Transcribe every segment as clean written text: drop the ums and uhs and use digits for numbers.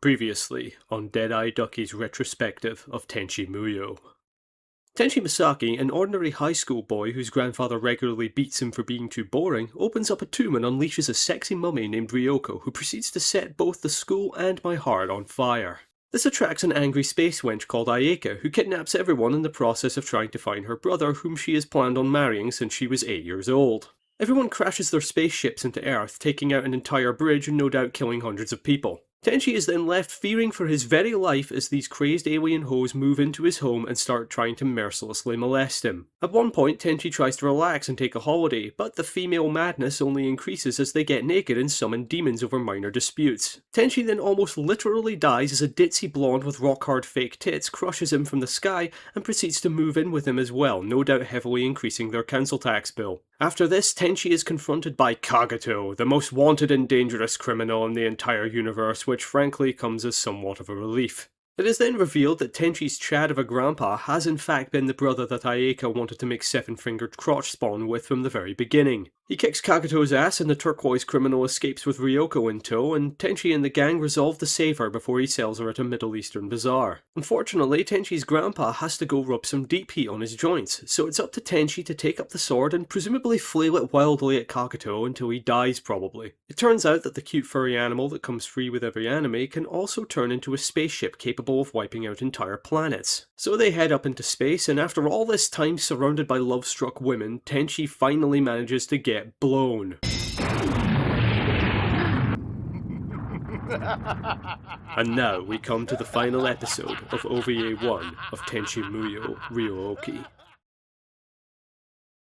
Previously on DeadEye Ducky's retrospective of Tenchi Muyo. Tenchi Misaki, an ordinary high school boy whose grandfather regularly beats him for being too boring, opens up a tomb and unleashes a sexy mummy named Ryoko who proceeds to set both the school and my heart on fire. This attracts an angry space wench called Ayeka, who kidnaps everyone in the process of trying to find her brother, whom she has planned on marrying since she was 8 years old. Everyone crashes their spaceships into Earth, taking out an entire bridge and no doubt killing hundreds of people. Tenchi is then left fearing for his very life as these crazed alien hoes move into his home and start trying to mercilessly molest him. At one point, Tenchi tries to relax and take a holiday, but the female madness only increases as they get naked and summon demons over minor disputes. Tenchi then almost literally dies as a ditzy blonde with rock-hard fake tits crushes him from the sky and proceeds to move in with him as well, no doubt heavily increasing their council tax bill. After this, Tenchi is confronted by Kagato, the most wanted and dangerous criminal in the entire universe, which frankly comes as somewhat of a relief. It is then revealed that Tenchi's Chad of a grandpa has in fact been the brother that Ayeka wanted to make seven-fingered crotch spawn with from the very beginning. He kicks Kagato's ass and the turquoise criminal escapes with Ryoko in tow, and Tenchi and the gang resolve to save her before he sells her at a Middle Eastern bazaar. Unfortunately, Tenchi's grandpa has to go rub some deep heat on his joints, so it's up to Tenchi to take up the sword and presumably flail it wildly at Kagato until he dies probably. It turns out that the cute furry animal that comes free with every anime can also turn into a spaceship capable of wiping out entire planets. So they head up into space, and after all this time surrounded by love-struck women, Tenchi finally manages to get blown. And now we come to the final episode of OVA 1 of Tenchi Muyo, Ryo-Ohki.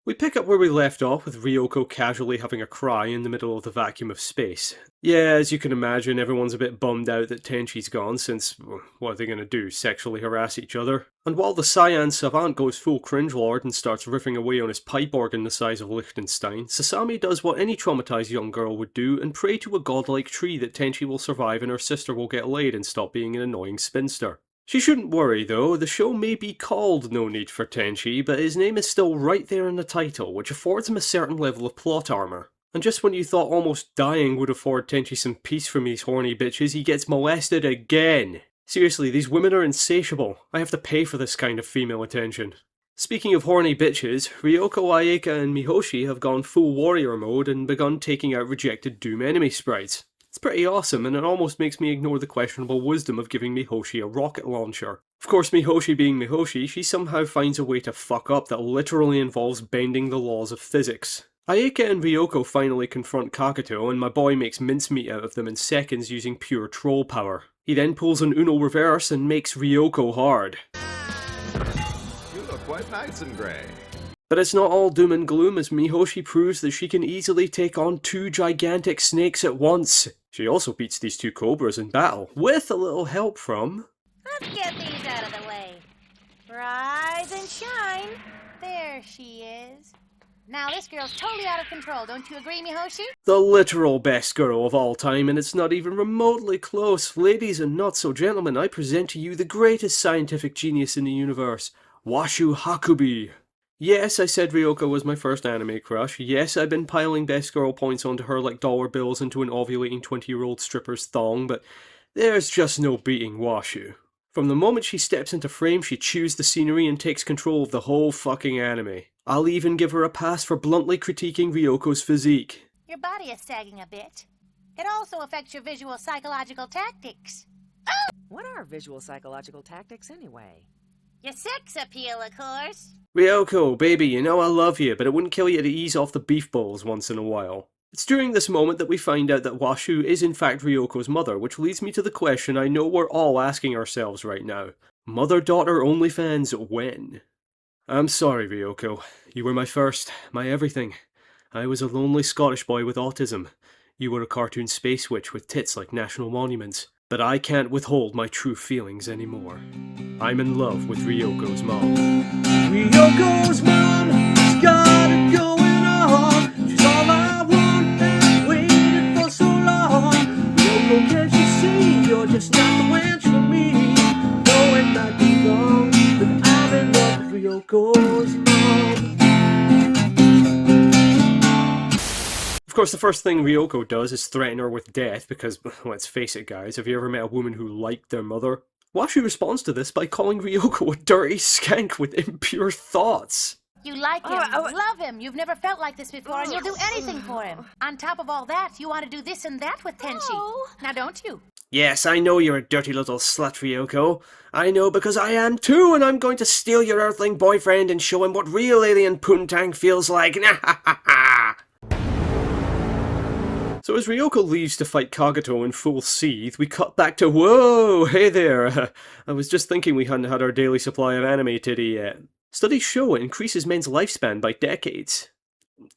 We pick up where we left off with Ryoko casually having a cry in the middle of the vacuum of space. Yeah, as you can imagine, everyone's a bit bummed out that Tenchi's gone since, what are they going to do, sexually harass each other? And while the Cyan savant goes full cringelord and starts riffing away on his pipe organ the size of Liechtenstein, Sasami does what any traumatized young girl would do and pray to a godlike tree that Tenchi will survive and her sister will get laid and stop being an annoying spinster. She shouldn't worry though, the show may be called No Need for Tenchi, but his name is still right there in the title, which affords him a certain level of plot armour. And just when you thought almost dying would afford Tenchi some peace from these horny bitches, he gets molested again! Seriously, these women are insatiable. I have to pay for this kind of female attention. Speaking of horny bitches, Ryoko, Ayeka and Mihoshi have gone full warrior mode and begun taking out rejected Doom enemy sprites. It's pretty awesome, and it almost makes me ignore the questionable wisdom of giving Mihoshi a rocket launcher. Of course, Mihoshi being Mihoshi, she somehow finds a way to fuck up that literally involves bending the laws of physics. Ayeka and Ryoko finally confront Kagato, and my boy makes mincemeat out of them in seconds using pure troll power. He then pulls an Uno reverse and makes Ryoko hard. You look quite nice and grey. But it's not all doom and gloom, as Mihoshi proves that she can easily take on 2 gigantic snakes at once. She also beats these 2 cobras in battle, with a little help from... Let's get these out of the way. Rise and shine. There she is. Now this girl's totally out of control, don't you agree, Mihoshi? the literal best girl of all time, and it's not even remotely close. Ladies and not-so-gentlemen, I present to you the greatest scientific genius in the universe, Washu Hakubi. Yes, I said Ryoko was my first anime crush. Yes, I've been piling best girl points onto her like dollar bills into an ovulating 20-year-old stripper's thong, but there's just no beating Washu. From the moment she steps into frame, she chews the scenery and takes control of the whole fucking anime. I'll even give her a pass for bluntly critiquing Ryoko's physique. Your body is sagging a bit. It also affects your visual psychological tactics. What are visual psychological tactics anyway? Your sex appeal, of course. Ryoko, baby, you know I love you, but it wouldn't kill you to ease off the beef bowls once in a while. It's during this moment that we find out that Washu is in fact Ryoko's mother, which leads me to the question I know we're all asking ourselves right now. Mother-daughter OnlyFans when? I'm sorry, Ryoko. You were my first, my everything. I was a lonely Scottish boy with autism. You were a cartoon space witch with tits like national monuments. But I can't withhold my true feelings anymore. I'm in love with Ryoko's mom. Ryoko's mom has got it going on. She's all I want and waited for so long. Ryoko, can't you see you're just not the wench for me? Though it might be wrong, but I'm in love with Ryoko's mom. Of course, the first thing Ryoko does is threaten her with death because, let's face it guys, have you ever met a woman who liked their mother? Washu responds to this by calling Ryoko a dirty skank with impure thoughts. You like him, love him. You've never felt like this before, and you'll do anything for him. On top of all that, you want to do this and that with Tenchi. Now, don't you? Yes, I know you're a dirty little slut, Ryoko. I know because I am too, and I'm going to steal your earthling boyfriend and show him what real alien poontang feels like. So as Ryoko leaves to fight Kagato in full seethe, we cut back to, whoa, hey there, I was just thinking we hadn't had our daily supply of anime titty yet. Studies show it increases men's lifespan by decades.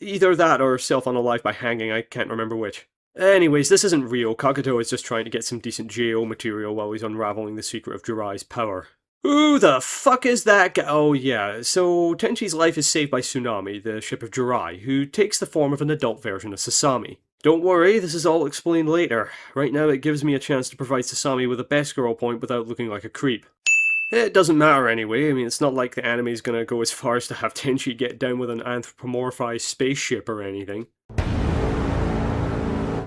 Either that or self-unalive by hanging, I can't remember which. Anyways, this isn't real. Kagato is just trying to get some decent JO material while he's unraveling the secret of Jiraiya's power. Who the fuck is that guy? Oh yeah, so Tenchi's life is saved by Tsunami, the ship of Jiraiya, who takes the form of an adult version of Sasami. Don't worry, this is all explained later. Right now it gives me a chance to provide Sasami with a best girl point without looking like a creep. It doesn't matter anyway, I mean it's not like the anime's gonna go as far as to have Tenchi get down with an anthropomorphized spaceship or anything.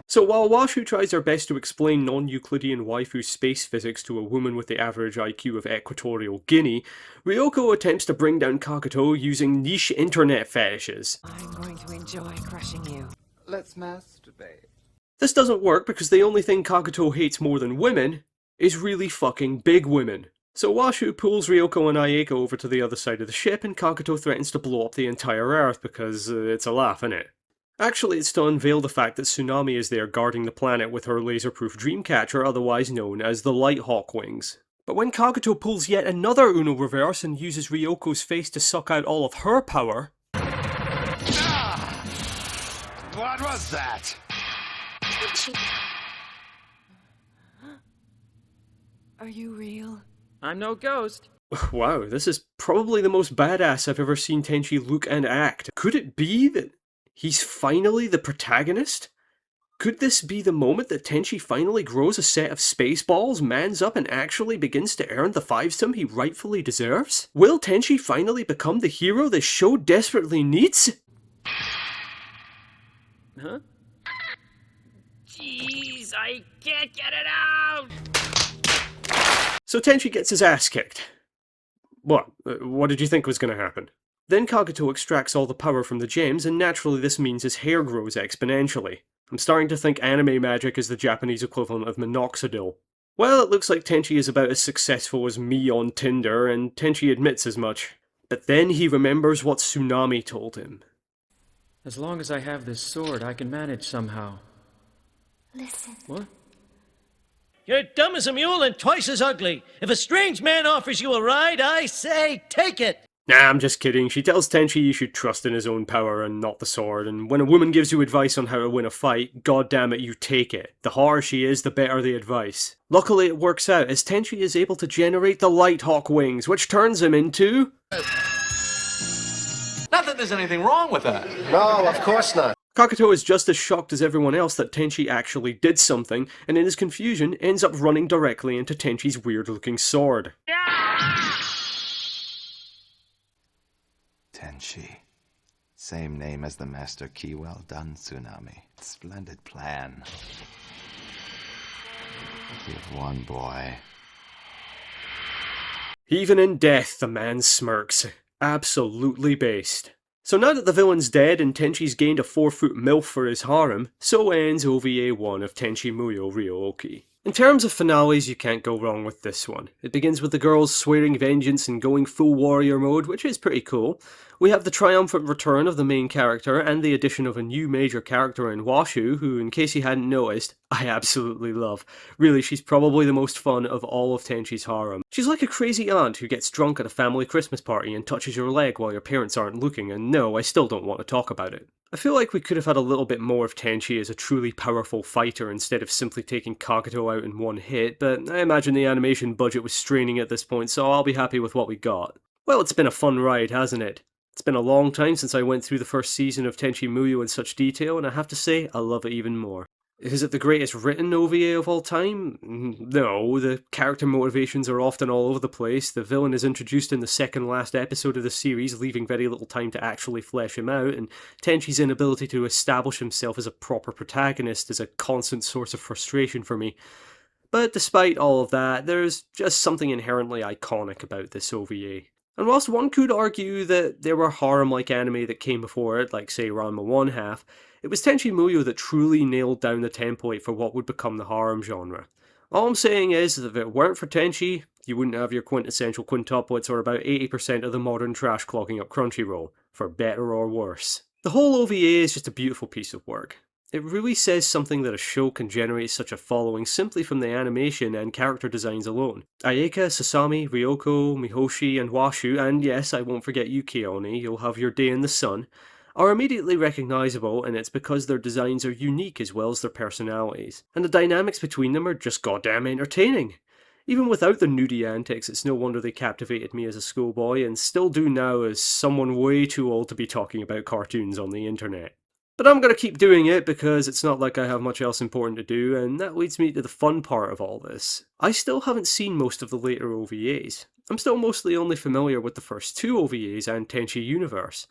So while Washu tries her best to explain non-Euclidean waifu space physics to a woman with the average IQ of Equatorial Guinea, Ryoko attempts to bring down Kagato using niche internet fetishes. I'm going to enjoy crushing you. Let's masturbate. This doesn't work because the only thing Kagato hates more than women is really fucking big women. So Washu pulls Ryoko and Ayeko over to the other side of the ship and Kagato threatens to blow up the entire Earth because it's a laugh, innit? Actually, it's to unveil the fact that Tsunami is there guarding the planet with her laser-proof dreamcatcher, otherwise known as the Light Hawk Wings. But when Kagato pulls yet another Uno reverse and uses Ryoko's face to suck out all of her power... What was that? Are you real? I'm no ghost. Wow, this is probably the most badass I've ever seen Tenchi look and act. Could it be that he's finally the protagonist? Could this be the moment that Tenchi finally grows a set of space balls, mans up and actually begins to earn the 5-sum he rightfully deserves? Will Tenchi finally become the hero this show desperately needs? Huh? Jeez, I can't get it out! So Tenchi gets his ass kicked. What did you think was going to happen? Then Kagato extracts all the power from the gems, and naturally this means his hair grows exponentially. I'm starting to think anime magic is the Japanese equivalent of minoxidil. Well, it looks like Tenchi is about as successful as me on Tinder, and Tenchi admits as much. But then he remembers what Tsunami told him. As long as I have this sword, I can manage somehow. Listen. What? You're dumb as a mule and twice as ugly. If a strange man offers you a ride, I say, take it! Nah, I'm just kidding. She tells Tenchi he should trust in his own power and not the sword, and when a woman gives you advice on how to win a fight, goddammit you take it. The hotter she is, the better the advice. Luckily it works out, as Tenchi is able to generate the Light Hawk Wings, which turns him into... Not that there's anything wrong with that. No, of course not. Kagato is just as shocked as everyone else that Tenchi actually did something, and in his confusion ends up running directly into Tenchi's weird-looking sword. Tenchi. Same name as the master key. Well done, Tsunami. Splendid plan. Give one boy. Even in death, the man smirks. Absolutely based. So now that the villain's dead and Tenchi's gained a 4-foot MILF for his harem, so ends OVA 1 of Tenchi Muyo Ryo-Ohki. In terms of finales, you can't go wrong with this one. It begins with the girls swearing vengeance and going full warrior mode, which is pretty cool. We have the triumphant return of the main character and the addition of a new major character in Washu, who, in case you hadn't noticed, I absolutely love. Really, she's probably the most fun of all of Tenchi's harem. She's like a crazy aunt who gets drunk at a family Christmas party and touches your leg while your parents aren't looking, and no, I still don't want to talk about it. I feel like we could have had a little bit more of Tenchi as a truly powerful fighter instead of simply taking Kagato out in one hit, but I imagine the animation budget was straining at this point, so I'll be happy with what we got. Well, it's been a fun ride, hasn't it? It's been a long time since I went through the first season of Tenchi Muyo in such detail, and I have to say, I love it even more. Is it the greatest written OVA of all time? No, the character motivations are often all over the place. The villain is introduced in the second last episode of the series, leaving very little time to actually flesh him out, and Tenchi's inability to establish himself as a proper protagonist is a constant source of frustration for me. But despite all of that, there's just something inherently iconic about this OVA. And whilst one could argue that there were harem-like anime that came before it, like say Ranma 1 half, it was Tenchi Muyo that truly nailed down the template for what would become the harem genre. All I'm saying is that if it weren't for Tenchi, you wouldn't have your quintessential quintuplets or about 80% of the modern trash clogging up Crunchyroll, for better or worse. The whole OVA is just a beautiful piece of work. It really says something that a show can generate such a following simply from the animation and character designs alone. Ayeka, Sasami, Ryoko, Mihoshi, and Washu, and yes, I won't forget you, Keone, you'll have your day in the sun, are immediately recognisable, and it's because their designs are unique as well as their personalities. And the dynamics between them are just goddamn entertaining. Even without the nudie antics, it's no wonder they captivated me as a schoolboy, and still do now as someone way too old to be talking about cartoons on the internet. But I'm going to keep doing it because it's not like I have much else important to do, and that leads me to the fun part of all this. I still haven't seen most of the later OVAs. I'm still mostly only familiar with the first two OVAs and Tenchi Universe.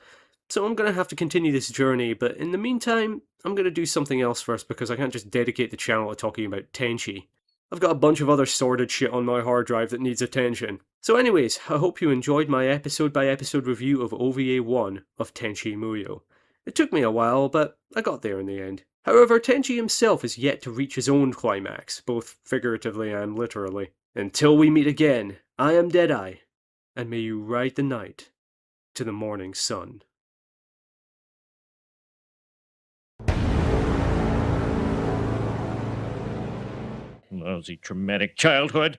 So I'm going to have to continue this journey, but in the meantime, I'm going to do something else first because I can't just dedicate the channel to talking about Tenchi. I've got a bunch of other sordid shit on my hard drive that needs attention. So anyways, I hope you enjoyed my episode by episode review of OVA 1 of Tenchi Muyo. It took me a while, but I got there in the end. However, Tenchi himself is yet to reach his own climax, both figuratively and literally. Until we meet again, I am DeadEye, and may you ride the night to the morning sun. Lousy traumatic childhood.